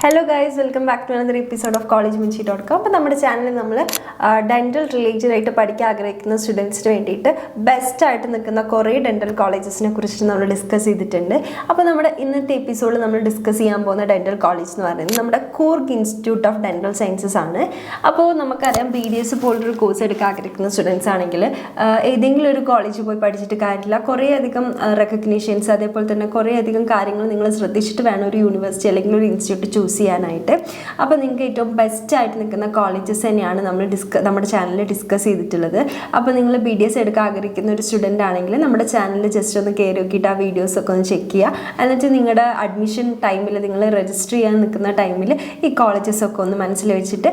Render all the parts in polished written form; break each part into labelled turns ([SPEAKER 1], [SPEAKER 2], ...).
[SPEAKER 1] Hello guys, welcome back to another episode of collegeminchi.com. അപ്പോൾ നമ്മുടെ ചാനലിൽ നമ്മൾ ഡെൻ്റൽ റിലേറ്റഡ് ആയിട്ട് പഠിക്കാൻ ആഗ്രഹിക്കുന്ന സ്റ്റുഡൻസിന് വേണ്ടിയിട്ട് ബെസ്റ്റ് ആയിട്ട് നിൽക്കുന്ന കുറേ ഡെൻ്റൽ കോളേജസിനെ കുറിച്ച് നമ്മൾ ഡിസ്കസ് ചെയ്തിട്ടുണ്ട്. അപ്പോൾ നമ്മുടെ ഇന്നത്തെ എപ്പിസോഡിൽ നമ്മൾ ഡിസ്കസ് ചെയ്യാൻ പോകുന്ന ഡെൻ്റൽ കോളേജ് എന്ന് പറയുന്നത് നമ്മുടെ Coorg institute of dental sciences ആണ്. അപ്പോൾ നമുക്കറിയാം BDS പോലൊരു കോഴ്സ് എടുക്കാൻ ആഗ്രഹിക്കുന്ന സ്റ്റുഡൻസ് ആണെങ്കിൽ ഏതെങ്കിലും ഒരു കോളേജിൽ പോയി പഠിച്ചിട്ട് കാര്യമില്ല. കുറേയധികം റെക്കഗ്നീഷൻസ് അതേപോലെ തന്നെ കുറേയധികം കാര്യങ്ങൾ നിങ്ങൾ ശ്രദ്ധിച്ചിട്ട് വേണം ഒരു യൂണിവേഴ്സിറ്റി അല്ലെങ്കിൽ ഒരു ഇൻസ്റ്റിറ്റ്യൂട്ട് ചൂസ് ചെയ്യാനായിട്ട്. അപ്പോൾ നിങ്ങൾക്ക് ഏറ്റവും ബെസ്റ്റ് ആയിട്ട് നിൽക്കുന്ന കോളേജസ് തന്നെയാണ് നമ്മുടെ ചാനലിൽ ഡിസ്കസ് ചെയ്തിട്ടുള്ളത്. അപ്പോൾ നിങ്ങൾ BDS എടുക്കാൻ ആഗ്രഹിക്കുന്ന ഒരു സ്റ്റുഡൻ്റ് ആണെങ്കിൽ നമ്മുടെ ചാനലിൽ ജസ്റ്റ് ഒന്ന് കയറി നോക്കിയിട്ട് ആ വീഡിയോസൊക്കെ ഒന്ന് ചെക്ക് ചെയ്യുക. എന്നിട്ട് നിങ്ങളുടെ അഡ്മിഷൻ ടൈമിൽ നിങ്ങൾ രജിസ്റ്റർ ചെയ്യാൻ നിൽക്കുന്ന ടൈമിൽ ഈ കോളേജസൊക്കെ ഒന്ന് മനസ്സിൽ വെച്ചിട്ട്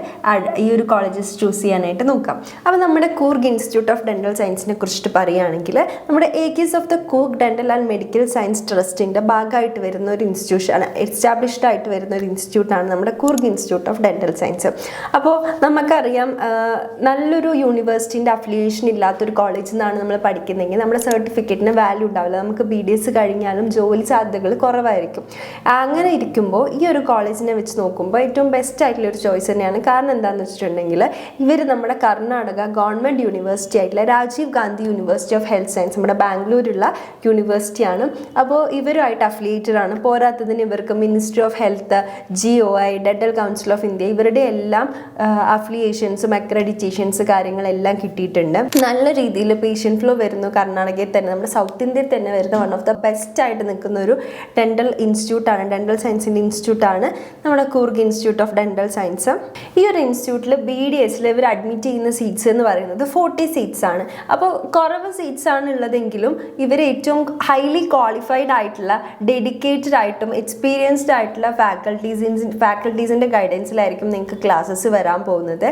[SPEAKER 1] ഈ ഒരു കോളേജസ് ചൂസ് ചെയ്യാനായിട്ട് നോക്കാം. അപ്പോൾ നമ്മുടെ കൂർഗ് ഇൻസ്റ്റിറ്റ്യൂട്ട് ഓഫ് ഡെൻ്റൽ സയൻസിനെ കുറിച്ചിട്ട് പറയുകയാണെങ്കിൽ നമ്മുടെ AKS of the Coorg dental and medical science ട്രസ്റ്റിൻ്റെ ഭാഗമായിട്ട് വരുന്ന ഒരു ഇൻസ്റ്റിറ്റ്യൂഷൻ, എസ്റ്റാബ്ലിഷ്ഡ് ആയിട്ട് വരുന്ന ഒരു ഇൻസ്റ്റിറ്റ്യൂട്ടാണ് നമ്മുടെ Coorg institute of dental science. അപ്പോൾ നമുക്കറിയാം നല്ലൊരു യൂണിവേഴ്സിറ്റിൻ്റെ അഫിലിയേഷൻ ഇല്ലാത്തൊരു കോളേജിൽ നിന്നാണ് നമ്മൾ പഠിക്കുന്നതെങ്കിൽ നമ്മുടെ സർട്ടിഫിക്കറ്റിന് വാല്യൂ ഉണ്ടാവില്ല. നമുക്ക് BDS കഴിഞ്ഞാലും ജോലി സാധ്യതകൾ കുറവായിരിക്കും. അങ്ങനെ ഇരിക്കുമ്പോൾ ഈ ഒരു കോളേജിനെ വെച്ച് നോക്കുമ്പോൾ ഏറ്റവും ബെസ്റ്റ് ആയിട്ടുള്ള ഒരു ചോയ്സ് തന്നെയാണ്. കാരണം എന്താണെന്ന് വെച്ചിട്ടുണ്ടെങ്കിൽ ഇവർ നമ്മുടെ കർണാടക ഗവൺമെൻറ് യൂണിവേഴ്സിറ്റി ആയിട്ടുള്ള Rajiv Gandhi university of health science, നമ്മുടെ ബാംഗ്ലൂരുള്ള യൂണിവേഴ്സിറ്റിയാണ്. അപ്പോൾ ഇവരുമായിട്ട് അഫിലിയേറ്റഡ് ആണ്. പോരാത്തതിന് ഇവർക്ക് ministry of health, GOI, dental council of India, ഇവരുടെ എല്ലാം അഫിലിയേഷൻസും അക്രഡിറ്റേഷൻസ് കാര്യങ്ങളെല്ലാം കിട്ടിയിട്ടുണ്ട്. നല്ല രീതിയിൽ പേഷ്യൻ്റ് ഫ്ലോ വരുന്നു. കർണാടകയിൽ തന്നെ നമ്മുടെ സൗത്ത് ഇന്ത്യയിൽ തന്നെ വരുന്ന വൺ ഓഫ് ദ ബെസ്റ്റ് ആയിട്ട് നിൽക്കുന്ന ഒരു ഡെൻ്റൽ ഇൻസ്റ്റിറ്റ്യൂട്ടാണ്, ഡെൻ്റൽ സയൻസിൻ്റെ ഇൻസ്റ്റിറ്റ്യൂട്ടാണ് നമ്മുടെ Coorg institute of dental science. ഈ ഒരു ഇൻസ്റ്റിറ്റ്യൂട്ടിൽ BDSൽ ഇവർ അഡ്മിറ്റ് ചെയ്യുന്ന സീറ്റ്സ് എന്ന് പറയുന്നത് 40 സീറ്റ്സ് ആണ്. അപ്പോൾ കുറവ് സീറ്റ്സ് ആണ് ഉള്ളതെങ്കിലും ഇവർ ഏറ്റവും ഹൈലി ക്വാളിഫൈഡ് ആയിട്ടുള്ള, ഡെഡിക്കേറ്റഡ് ആയിട്ടും എക്സ്പീരിയൻസ്ഡ് ആയിട്ടുള്ള ഫാക്കൽറ്റീസിൻ്റെ ഗൈഡൻസിലായിരിക്കും നിങ്ങൾക്ക് ക്ലാസ്സസ് വരാൻ പോകുന്നത്.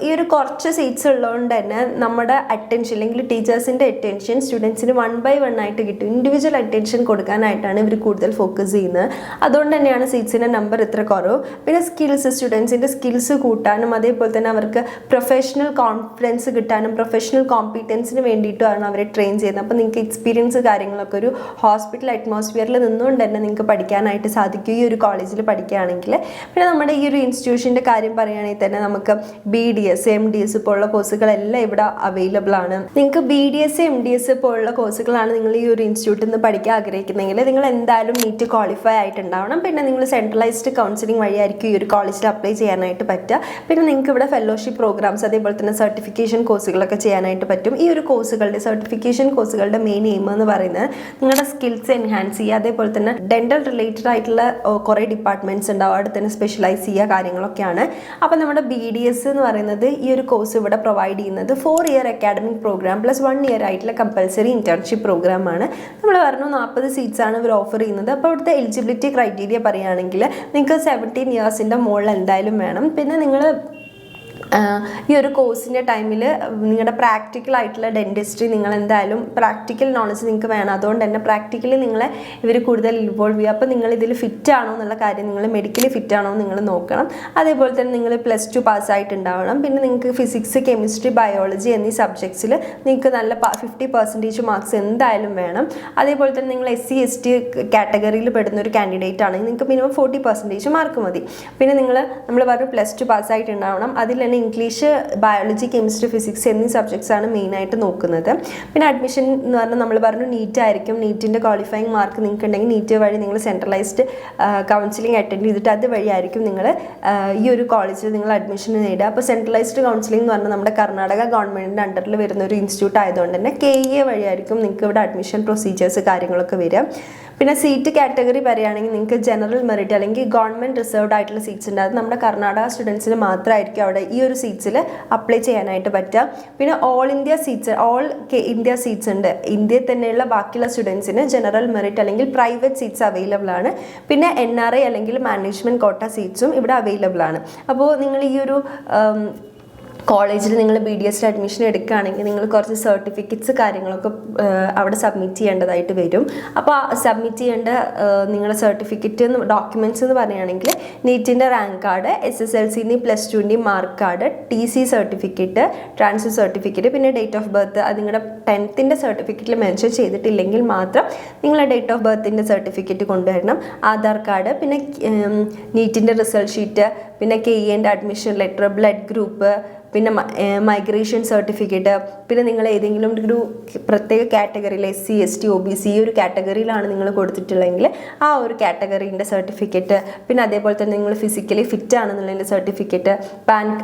[SPEAKER 1] ഈ ഒരു കുറച്ച് സീറ്റ്സ് ഉള്ളതുകൊണ്ട് തന്നെ നമ്മുടെ അറ്റൻഷൻ അല്ലെങ്കിൽ ടീച്ചേഴ്സിൻ്റെ അറ്റൻഷൻ സ്റ്റുഡൻസിന് 1 by 1 ആയിട്ട് കിട്ടും. ഇൻഡിവിജ്വൽ അറ്റൻഷൻ കൊടുക്കാനായിട്ടാണ് ഇവർ കൂടുതൽ ഫോക്കസ് ചെയ്യുന്നത്. അതുകൊണ്ട് തന്നെയാണ് സീറ്റ്സിൻ്റെ നമ്പർ ഇത്ര കുറവ്. പിന്നെ സ്റ്റുഡൻസിൻ്റെ സ്കിൽസ് കൂട്ടാനും അതേപോലെ തന്നെ അവർക്ക് പ്രൊഫഷണൽ കോൺഫിഡൻസ് കിട്ടാനും പ്രൊഫഷണൽ കോമ്പീറ്റൻസിന് വേണ്ടിയിട്ടുമാണ് അവരെ ട്രെയിൻ ചെയ്യുന്നത്. അപ്പോൾ നിങ്ങൾക്ക് എക്സ്പീരിയൻസ് കാര്യങ്ങളൊക്കെ ഒരു ഹോസ്പിറ്റൽ അറ്റ്മോസ്ഫിയറിൽ നിന്നുകൊണ്ട് തന്നെ നിങ്ങൾക്ക് പഠിക്കാനായിട്ട് സാധിക്കും ഈ ഒരു കോളേജിൽ പഠിക്കുകയാണെങ്കിൽ. പിന്നെ നമ്മുടെ ഈ ഒരു ഇൻസ്റ്റിറ്റ്യൂഷൻ്റെ കാര്യം പറയുകയാണെങ്കിൽ തന്നെ നമുക്ക് BDS, MDS പോലുള്ള കോഴ്സുകളെല്ലാം ഇവിടെ അവൈലബിൾ ആണ്. നിങ്ങൾക്ക് BDS, MDS പോലുള്ള കോഴ്സുകളാണ് നിങ്ങൾ ഈ ഒരു ഇൻസ്റ്റിറ്റ്യൂട്ടിൽ നിന്ന് പഠിക്കാൻ ആഗ്രഹിക്കുന്നെങ്കിൽ നിങ്ങൾ എന്തായാലും നീറ്റ് ക്വാളിഫൈ ആയിട്ടുണ്ടാവണം. പിന്നെ നിങ്ങൾ സെൻട്രലൈസ്ഡ് കൗൺസിലിംഗ് വഴിയായിരിക്കും ഈ ഒരു കോളേജിൽ അപ്ലൈ ചെയ്യാനായിട്ട് പറ്റുക. പിന്നെ നിങ്ങൾക്ക് ഇവിടെ ഫെലോഷിപ്പ് പ്രോഗ്രാംസ് അതേപോലെ തന്നെ സർട്ടിഫിക്കേഷൻ കോഴ്സുകളൊക്കെ ചെയ്യാനായിട്ട് പറ്റും. ഈ ഒരു കോഴ്സുകളുടെ സർട്ടിഫിക്കേഷൻ കോഴ്സുകളുടെ മെയിൻ എയിം എന്ന് പറയുന്നത് നിങ്ങളുടെ സ്കിൽസ് എൻഹാൻസ് ചെയ്യുക, അതേപോലെ തന്നെ ഡെൻ്റൽ റിലേറ്റഡ് ആയിട്ടുള്ള കുറേ ഡിപ്പാർട്ട്മെൻറ്റ്സ് ഉണ്ടാവും, അവിടെ തന്നെ സ്പെഷ്യലൈസ് ചെയ്യുക കാര്യങ്ങളൊക്കെയാണ്. അപ്പോൾ നമ്മുടെ BDS എന്ന് പറയുന്നത് ഈ ഒരു കോഴ്സ് ഇവിടെ പ്രൊവൈഡ് ചെയ്യുന്നത് 4 year academic program plus 1 year ആയിട്ടുള്ള കമ്പൽസറി ഇൻറ്റേൺഷിപ്പ് പ്രോഗ്രാമാണ്. നമ്മൾ പറഞ്ഞു 40 സീറ്റ്സാണ് ഇവർ ഓഫർ ചെയ്യുന്നത്. അപ്പോൾ ഇവിടുത്തെ എലിജിബിലിറ്റി ക്രൈറ്റീരിയ പറയുകയാണെങ്കിൽ നിങ്ങൾക്ക് 17 ഇയേഴ്സിൻ്റെ മുകളിൽ എന്തായാലും വേണം. പിന്നെ നിങ്ങൾ ഈ ഒരു കോഴ്സിൻ്റെ ടൈമിൽ നിങ്ങളുടെ പ്രാക്ടിക്കൽ ആയിട്ടുള്ള ഡെൻറ്റിസ്ട്രി നിങ്ങൾ എന്തായാലും പ്രാക്ടിക്കൽ നോളജ് നിങ്ങൾക്ക് വേണം. അതുകൊണ്ട് തന്നെ പ്രാക്ടിക്കലി നിങ്ങളെ ഇവർ കൂടുതൽ ഇൻവോൾവ് ചെയ്യുക. അപ്പോൾ നിങ്ങൾ ഇതിൽ ഫിറ്റ് ആണോ എന്നുള്ള കാര്യം, നിങ്ങൾ മെഡിക്കലി ഫിറ്റ് ആണോ നിങ്ങൾ നോക്കണം. അതേപോലെ തന്നെ നിങ്ങൾ +2 പാസ്സായിട്ടുണ്ടാവണം. പിന്നെ നിങ്ങൾക്ക് ഫിസിക്സ്, കെമിസ്ട്രി, ബയോളജി എന്നീ സബ്ജക്ട്സിൽ നിങ്ങൾക്ക് നല്ല 50% മാർക്സ് എന്തായാലും വേണം. അതേപോലെ തന്നെ നിങ്ങൾ SC ST കാറ്റഗറിയിൽ പെടുന്ന ഒരു കാൻഡിഡേറ്റ് ആണെങ്കിൽ നിങ്ങൾക്ക് മിനിമം 40% മാർക്ക് മതി. പിന്നെ നമ്മൾ പറഞ്ഞു +2 പാസ്സായിട്ടുണ്ടാവണം. അതിൽ തന്നെ ഇംഗ്ലീഷ്, ബയോളജി, കെമിസ്ട്രി, ഫിസിക്സ് എന്നീ സബ്ജക്ട്സ് ആണ് മെയിനായിട്ട് നോക്കുന്നത്. പിന്നെ അഡ്മിഷൻ എന്ന് പറഞ്ഞാൽ നമ്മൾ പറഞ്ഞു നീറ്റ് ആയിരിക്കും. നീറ്റിൻ്റെ ക്വാളിഫയിങ് മാർക്ക് നിങ്ങൾക്ക് ഉണ്ടെങ്കിൽ നീറ്റ് വഴി നിങ്ങൾ സെൻട്രലൈസ്ഡ് കൗൺസിലിംഗ് അറ്റൻഡ് ചെയ്തിട്ട് അതുവഴി ആയിരിക്കും നിങ്ങൾ ഈ ഒരു കോളേജിൽ നിങ്ങൾ അഡ്മിഷൻ നേടുക. അപ്പോൾ സെൻട്രലൈസ്ഡ് കൗൺസിലിംഗ് എന്ന് പറഞ്ഞാൽ നമ്മുടെ കർണാടക ഗവൺമെൻറ്റിൻ്റെ അണ്ടറിൽ വരുന്ന ഒരു ഇൻസ്റ്റിറ്റ്യൂട്ട് ആയതുകൊണ്ട് തന്നെ KEA വഴിയായിരിക്കും നിങ്ങൾക്ക് ഇവിടെ അഡ്മിഷൻ പ്രൊസീജിയേഴ്സ് കാര്യങ്ങളൊക്കെ വരിക. പിന്നെ സീറ്റ് കാറ്റഗറി പറയുകയാണെങ്കിൽ നിങ്ങൾക്ക് ജനറൽ മെറിറ്റ് അല്ലെങ്കിൽ ഗവൺമെൻറ് റിസർവ്ഡ് ആയിട്ടുള്ള സീറ്റ്സ് ഉണ്ട്. അത് നമ്മുടെ കർണാടക സ്റ്റുഡൻസിന് മാത്രമായിരിക്കും അവിടെ ഈ ഒരു സീറ്റ്സിൽ അപ്ലൈ ചെയ്യാനായിട്ട് പറ്റുക. പിന്നെ ഓൾ ഇന്ത്യ സീറ്റ്സ് ഉണ്ട്. ഇന്ത്യയിൽ തന്നെയുള്ള ബാക്കിയുള്ള സ്റ്റുഡൻസിന് ജനറൽ മെറിറ്റ് അല്ലെങ്കിൽ പ്രൈവറ്റ് സീറ്റ്സ് അവൈലബിൾ ആണ്. പിന്നെ NRI അല്ലെങ്കിൽ മാനേജ്മെൻറ്റ് കോട്ട സീറ്റ്സും ഇവിടെ അവൈലബിൾ ആണ്. അപ്പോൾ നിങ്ങൾ ഈ ഒരു കോളേജിൽ നിങ്ങൾ BDS അഡ്മിഷൻ എടുക്കുകയാണെങ്കിൽ നിങ്ങൾ കുറച്ച് സർട്ടിഫിക്കറ്റ്സ് കാര്യങ്ങളൊക്കെ അവിടെ സബ്മിറ്റ് ചെയ്യേണ്ടതായിട്ട് വരും. അപ്പോൾ സബ്മിറ്റ് ചെയ്യേണ്ട നിങ്ങളുടെ സർട്ടിഫിക്കറ്റ് ഡോക്യുമെൻറ്റ്സ് എന്ന് പറയുകയാണെങ്കിൽ നീറ്റിൻ്റെ റാങ്ക് കാർഡ്, SSLC പ്ലസ് ടുവിൻ്റെയും mark card, TC certificate, transfer certificate, പിന്നെ ഡേറ്റ് ഓഫ് ബർത്ത്. അത് നിങ്ങളുടെ 10th സർട്ടിഫിക്കറ്റിൽ മെൻഷൻ ചെയ്തിട്ടില്ലെങ്കിൽ മാത്രം നിങ്ങളുടെ ഡേറ്റ് ഓഫ് ബർത്തിൻ്റെ സർട്ടിഫിക്കറ്റ് കൊണ്ടുവരണം. ആധാർ കാർഡ്, പിന്നെ നീറ്റിൻ്റെ റിസൾട്ട് ഷീറ്റ്, പിന്നെ KE admission letter, blood group, പിന്നെ മൈഗ്രേഷൻ സർട്ടിഫിക്കറ്റ്, പിന്നെ നിങ്ങൾ ഏതെങ്കിലും ഒരു പ്രത്യേക കാറ്റഗറിയിൽ SC ST OBC ഈ ഒരു കാറ്റഗറിയിലാണ് നിങ്ങൾ കൊടുത്തിട്ടുള്ളതെങ്കിൽ ആ ഒരു കാറ്റഗറീൻ്റെ സർട്ടിഫിക്കറ്റ്, പിന്നെ അതേപോലെ തന്നെ നിങ്ങൾ ഫിസിക്കലി ഫിറ്റ് ആണെന്നുള്ളതിൻ്റെ സർട്ടിഫിക്കറ്റ്,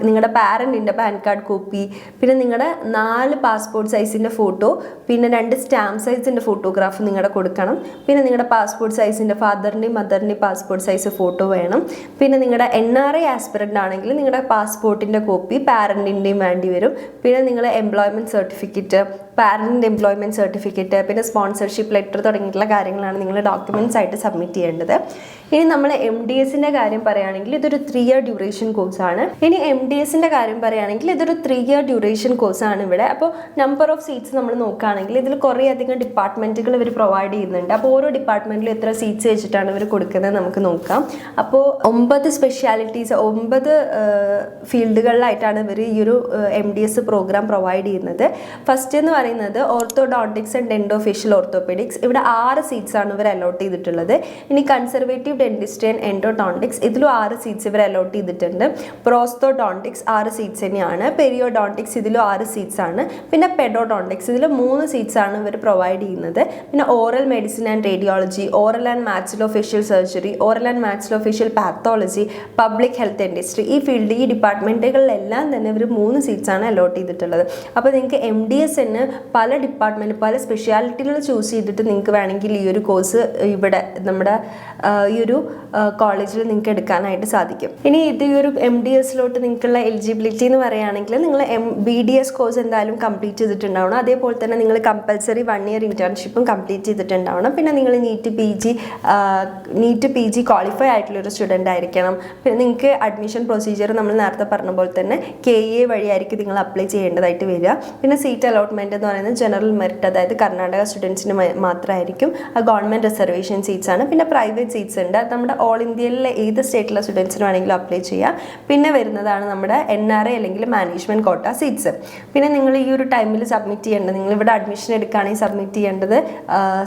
[SPEAKER 1] നിങ്ങളുടെ പാരൻറ്റിൻ്റെ പാൻ കാർഡ് കോപ്പി, പിന്നെ നിങ്ങളുടെ 4 പാസ്പോർട്ട് സൈസിൻ്റെ ഫോട്ടോ, പിന്നെ 2 സ്റ്റാമ്പ് സൈസിൻ്റെ ഫോട്ടോഗ്രാഫ് നിങ്ങളുടെ കൊടുക്കണം. പിന്നെ നിങ്ങളുടെ പാസ്പോർട്ട് സൈസിൻ്റെ ഫാദറിൻ്റെയും മദറിൻ്റെയും പാസ്പോർട്ട് സൈസ് ഫോട്ടോ വേണം. പിന്നെ നിങ്ങളുടെ NRI ആസ്പിറൻ്റ് ആണെങ്കിൽ നിങ്ങളുടെ പാസ്പോർട്ടിൻ്റെ കോപ്പി പാരൻറ്റിൻ്റെയും വേണ്ടി വരും. പിന്നെ നിങ്ങൾ employment certificate, parent employment certificate, പിന്നെ സ്പോൺസർഷിപ്പ് ലെറ്റർ തുടങ്ങിയിട്ടുള്ള കാര്യങ്ങളാണ് നിങ്ങൾ ഡോക്യുമെൻറ്റ്സ് ആയിട്ട് സബ്മിറ്റ് ചെയ്യേണ്ടത്. ഇനി നമ്മൾ MDSൻ്റെ കാര്യം പറയുകയാണെങ്കിൽ ഇതൊരു 3 year ഡ്യൂറേഷൻ കോഴ്സാണ്. ഇനി MDSൻ്റെ കാര്യം പറയുകയാണെങ്കിൽ ഇതൊരു 3 year ഡ്യൂറേഷൻ കോഴ്സാണ് ഇവിടെ. അപ്പോൾ നമ്പർ ഓഫ് സീറ്റ്സ് നമ്മൾ നോക്കുകയാണെങ്കിൽ ഇതിൽ കുറേ അധികം ഡിപ്പാർട്ട്മെൻറ്റുകൾ ഇവർ പ്രൊവൈഡ് ചെയ്യുന്നുണ്ട്. അപ്പോൾ ഓരോ ഡിപ്പാർട്ട്മെൻറ്റിലും എത്ര സീറ്റ്സ് വെച്ചിട്ടാണ് ഇവർ കൊടുക്കുന്നത് നമുക്ക് നോക്കാം. അപ്പോൾ 9 സ്പെഷ്യാലിറ്റീസ് 9 ഫീൽഡുകളിലായിട്ടാണ് ഇവർ ഈ ഒരു MDS പ്രോഗ്രാം പ്രൊവൈഡ് ചെയ്യുന്നത്. ഫസ്റ്റ് എന്ന് പറയുന്നത് ഓർത്തോഡോണ്ടിക്സ് ആൻഡ് ഡെൻഡോഫേഷ്യൽ ഓർത്തോപെഡിക്സ്. ഇവിടെ 6 സീറ്റ്സ് ആണ് ഇവർ അലോട്ട് ചെയ്തിട്ടുള്ളത്. ഇനി കൺസർവേറ്റീവ് ഡെന്റിസ്ട്രി ആൻഡ് എൻഡോഡോണ്ടിക്സ് ഇതിലും 6 സീറ്റ്സ് ഇവർ അലോട്ട് ചെയ്തിട്ടുണ്ട്. പ്രോസ്തോഡോണ്ടിക്സ് 6 സീറ്റ്സ് തന്നെയാണ്. പെരിയോഡോണ്ടിക്സ് ഇതിലും 6 സീറ്റ്സ് ആണ്. പിന്നെ പെഡോഡോണ്ടിക്സ് ഇതിൽ 3 സീറ്റ്സ് ആണ് ഇവർ പ്രൊവൈഡ് ചെയ്യുന്നത്. പിന്നെ oral medicine and radiology, oral and maxillofacial surgery, oral and maxillofacial pathology, public health dentistry ഈ ഫീൽഡ് ഈ ഡിപ്പാർട്ട്മെൻറ്റുകളിലെല്ലാം തന്നെ ഇവർ 3 സീറ്റ്സ് ആണ് അലോട്ട് ചെയ്തിട്ടുള്ളത്. അപ്പോൾ നിങ്ങൾക്ക് MDSന് പല ഡിപ്പാർട്ട്മെൻറ്റ് പല സ്പെഷ്യാലിറ്റികൾ ചൂസ് ചെയ്തിട്ട് നിങ്ങൾക്ക് വേണമെങ്കിൽ ഈ ഒരു കോഴ്സ് ഇവിടെ നമ്മുടെ ഈ ഒരു കോളേജിൽ നിങ്ങൾക്ക് എടുക്കാനായിട്ട് സാധിക്കും. ഇനി ഇത് ഈ ഒരു MDSലോട്ട് നിങ്ങൾക്കുള്ള എലിജിബിലിറ്റി എന്ന് പറയുകയാണെങ്കിൽ നിങ്ങൾ BDS കോഴ്സ് എന്തായാലും കംപ്ലീറ്റ് ചെയ്തിട്ടുണ്ടാവണം. അതേപോലെ തന്നെ നിങ്ങൾ കമ്പൽസറി 1 year ഇൻറ്റേൺഷിപ്പും കംപ്ലീറ്റ് ചെയ്തിട്ടുണ്ടാവണം. പിന്നെ നിങ്ങൾ നീറ്റ് PG ക്വാളിഫൈ ആയിട്ടുള്ളൊരു സ്റ്റുഡൻ്റ് ആയിരിക്കണം. പിന്നെ നിങ്ങൾക്ക് അഡ്മിഷൻ പ്രൊസീജിയർ നമ്മൾ നേരത്തെ പറഞ്ഞ പോലെ തന്നെ KA വഴിയായിരിക്കും നിങ്ങൾ അപ്ലൈ ചെയ്യേണ്ടതായിട്ട് വരിക. പിന്നെ സീറ്റ് അലോട്ട്മെൻറ്റ് എന്ന് പറയുന്നത് ജനറൽ മെറിറ്റ്, അതായത് കർണാടക സ്റ്റുഡൻസിന് മാത്രമായിരിക്കും. ഗവൺമെൻറ് റിസർവേഷൻ സീറ്റ്സ് ആണ്. പിന്നെ പ്രൈവറ്റ് സീറ്റ്സ് ഉണ്ട്. നമ്മുടെ ഓൾ ഇന്ത്യയിലെ ഏത് സ്റ്റേറ്റിലെ സ്റ്റുഡൻസിന് വേണമെങ്കിലും അപ്ലൈ ചെയ്യാം. പിന്നെ വരുന്നതാണ് നമ്മുടെ NRI അല്ലെങ്കിൽ മാനേജ്മെൻറ്റ് കോട്ട സീറ്റ്സ്. പിന്നെ നിങ്ങൾ ഈ ഒരു ടൈമിൽ സബ്മിറ്റ് ചെയ്യേണ്ടത്, നിങ്ങളിവിടെ അഡ്മിഷൻ എടുക്കുകയാണെങ്കിൽ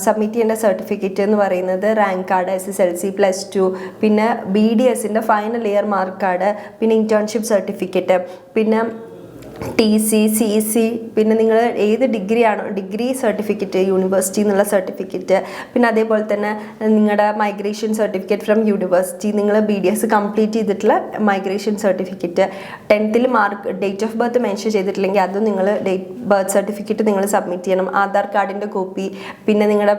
[SPEAKER 1] സബ്മിറ്റ് ചെയ്യേണ്ട സർട്ടിഫിക്കറ്റ് എന്ന് പറയുന്നത് റാങ്ക് കാർഡ്, SSLC പ്ലസ് 2, പിന്നെ BDSൻ്റെ ഫൈനൽ ഇയർ മാർക്ക് കാർഡ്, പിന്നെ ഇൻറ്റേൺഷിപ്പ് സർട്ടിഫിക്കറ്റ്, പിന്നെ TC CC, പിന്നെ നിങ്ങൾ ഏത് ഡിഗ്രി സർട്ടിഫിക്കറ്റ് യൂണിവേഴ്സിറ്റി എന്നുള്ള സർട്ടിഫിക്കറ്റ്, പിന്നെ അതേപോലെ തന്നെ നിങ്ങളുടെ മൈഗ്രേഷൻ സർട്ടിഫിക്കറ്റ് ഫ്രം യൂണിവേഴ്സിറ്റി, നിങ്ങൾ BDS കംപ്ലീറ്റ് ചെയ്തിട്ടുള്ള migration certificate, 10th mark date of birth mention ചെയ്തിട്ടില്ലെങ്കിൽ അതും നിങ്ങൾ ബർത്ത് സർട്ടിഫിക്കറ്റ് നിങ്ങൾ സബ്മിറ്റ് ചെയ്യണം. ആധാർ കാർഡിൻ്റെ കോപ്പി, പിന്നെ നിങ്ങളുടെ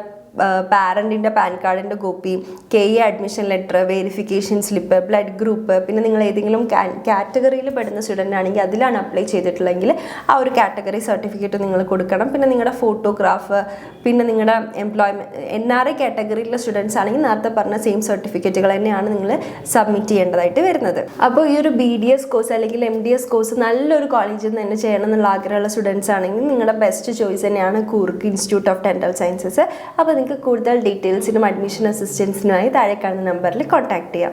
[SPEAKER 1] പാരൻറ്റിൻ്റെ പാൻ കാർഡിൻ്റെ copy, KE admission letter, verification slip, blood group, പിന്നെ നിങ്ങൾ ഏതെങ്കിലും കാറ്റഗറിയിൽ പെടുന്ന സ്റ്റുഡൻ്റ് ആണെങ്കിൽ അതിലാണ് അപ്ലൈ ചെയ്തിട്ടുള്ളതെങ്കിൽ ആ ഒരു കാറ്റഗറി സർട്ടിഫിക്കറ്റ് നിങ്ങൾ കൊടുക്കണം. പിന്നെ നിങ്ങളുടെ ഫോട്ടോഗ്രാഫ്, പിന്നെ നിങ്ങളുടെ NRI കാറ്റഗറിയിലെ സ്റ്റുഡൻസ് ആണെങ്കിൽ നേരത്തെ പറഞ്ഞ സെയിം സർട്ടിഫിക്കറ്റുകൾ തന്നെയാണ് നിങ്ങൾ സബ്മിറ്റ് ചെയ്യേണ്ടതായിട്ട് വരുന്നത്. അപ്പോൾ ഈ ഒരു BDS കോഴ്സ് അല്ലെങ്കിൽ MDS കോഴ്സ് നല്ലൊരു കോളേജിൽ നിന്ന് തന്നെ ചെയ്യണം എന്നുള്ള ആഗ്രഹമുള്ള സ്റ്റുഡൻസ് ആണെങ്കിൽ നിങ്ങളുടെ ബെസ്റ്റ് ചോയ്സ് തന്നെയാണ് Coorg institute of dental sciences. അപ്പോൾ നിങ്ങൾക്ക് കൂടുതൽ ഡീറ്റെയിൽസിനും അഡ്മിഷൻ അസിസ്റ്റൻസിനുമായി താഴെ കാണുന്ന നമ്പറിൽ കോൺടാക്ട് ചെയ്യാം.